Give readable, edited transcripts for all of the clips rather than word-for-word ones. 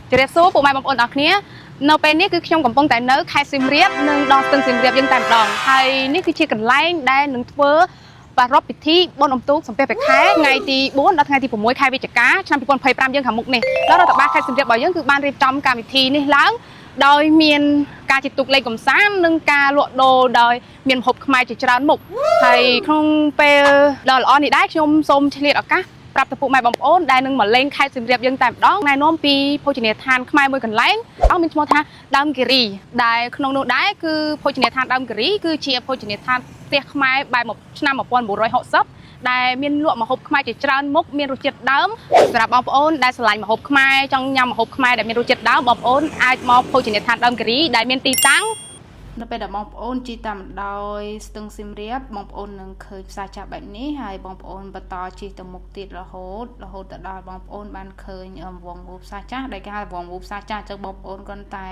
จะเรียกสู้ปู่ไม้บางคนออกเนี้ยនៅពេលនេះគឺខ្ញុំកំពុងតែនៅខេត្តសៀមរាបនិងដងស្ទឹងសៀមរាបយើងតែម្ដងហើយនេះគឺជាកន្លែងដែលនឹងធ្វើប្រារព្ធពិធីបុណ្យអុំទូកសំពះព្រះខែថ្ងៃទី4ដល់ថ្ងៃទី6ខែវិច្ឆិកាឆ្នាំ2025យើងខាងមុខនេះដល់រដ្ឋបាលខេត្តសៀមរាបរបស់យើងគឺបានរៀបចំកម្មវិធីនេះឡើងដោយមានការជិះទូកលេងកម្សាន្តនិងការលក់ដូរដោយមានម្ហូបខ្មែរជាច្រើនមុខហើយក្នុងពេលដ៏ល្អនេះដែរខ្ញុំសូមឆ្លៀតឱកាសប្រាប់ទៅពួកម៉ែបងប្អូនដែលនឹងមកលេងខេត្តសៀមរាបយើងតែម្ដងណែនាំពីភោជនីយដ្ឋានខ្មែរមួយកន្លែងមានឈ្មោះថាដើមគិរីដែលក្នុងនោះដែរគឺភោជនីយដ្ឋានដើមគិរីគឺជាភោជនីយដ្ឋានផ្ទះខ្មែរបែបឆ្នាំ1960ដែលមានលក់ម្ហូបខ្មែរជាច្រើនមុខមានរសជាតិដើមសម្រាប់បងប្អូនដែលស្រឡាញ់ម្ហូបខ្មែរចង់ញ៉ាំម្ហូបខ្មែរដែលមានរសជាតិដើមបងប្អូនអាចមកភោជនីយដ្ឋានដើមគិរីដែលមានទីតាំងនៅពេលដែលបងប្អូនជិះតាមដោយស្ទឹងសៀមរាបបងប្អូននឹងឃើញផ្សារចាស់បែបនេះហើយបងប្អូនបន្តជិះទៅមុខទៀតរហូតទៅដល់បងប្អូនបានឃើញវងមូលផ្សារចាស់ដែលគេហៅវងមូលផ្សារចាស់អញ្ចឹងបងប្អូនគ្រាន់តែ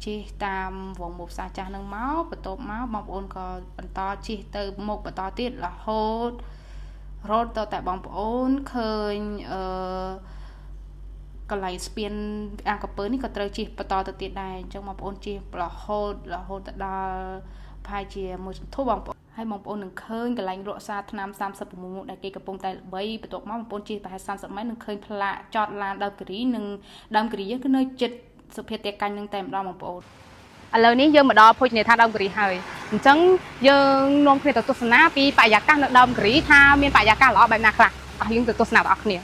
ជិះតាមវងមូលផ្សារចាស់នឹងមកបន្ទាប់មកបងប្អូនក៏បន្តជិះទៅមុខបន្តទៀតរហូតទៅតែបងប្អូនឃើញកន្លែងស្ពានអង្គពើនេះក៏ត្រូវជិះបន្តទៅទៀតដែរអញ្ចឹងបងប្អូនជិះរហូតទៅដល់ប្រហែលជាមួយសន្ធុបងប្អូនហើយបងប្អូននឹងឃើញកន្លែងរក្សាថ្នាំ36ដែលគេកំពុងតែល្បីបន្ទាប់មកបងប្អូនជិះប្រហែល30ម៉ែត្រនឹងឃើញផ្លាកចតឡានដើមគិរីនិងដើមគិរីគឺនៅជិតសុភាទាកាញ់នឹងតែម្ដងបងប្អូនឥឡូវនេះយើងមកដល់ភោជនីយដ្ឋានដើមគិរីហើយអញ្ចឹងយើងនាំគ្នាទៅទស្សនាពីបរិយាកាសនៅដើមគិរីថាមានបរិយាកាសល្អបែបណាខ្លះអស់យើងទៅទស្សនាបងប្អូនគ្នា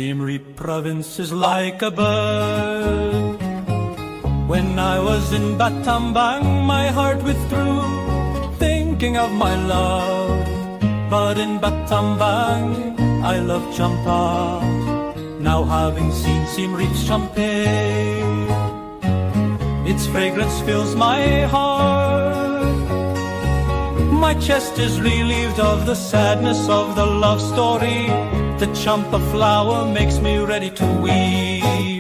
Siem Reap province is like a bird. When I was in Battambang, my heart withdrew, thinking of my love. But in Battambang, I love Champa. Now having seen Siem Reap's champagne, its fragrance fills my heart. My chest is relieved of the sadness of the love story. The champa flower makes me ready to weep.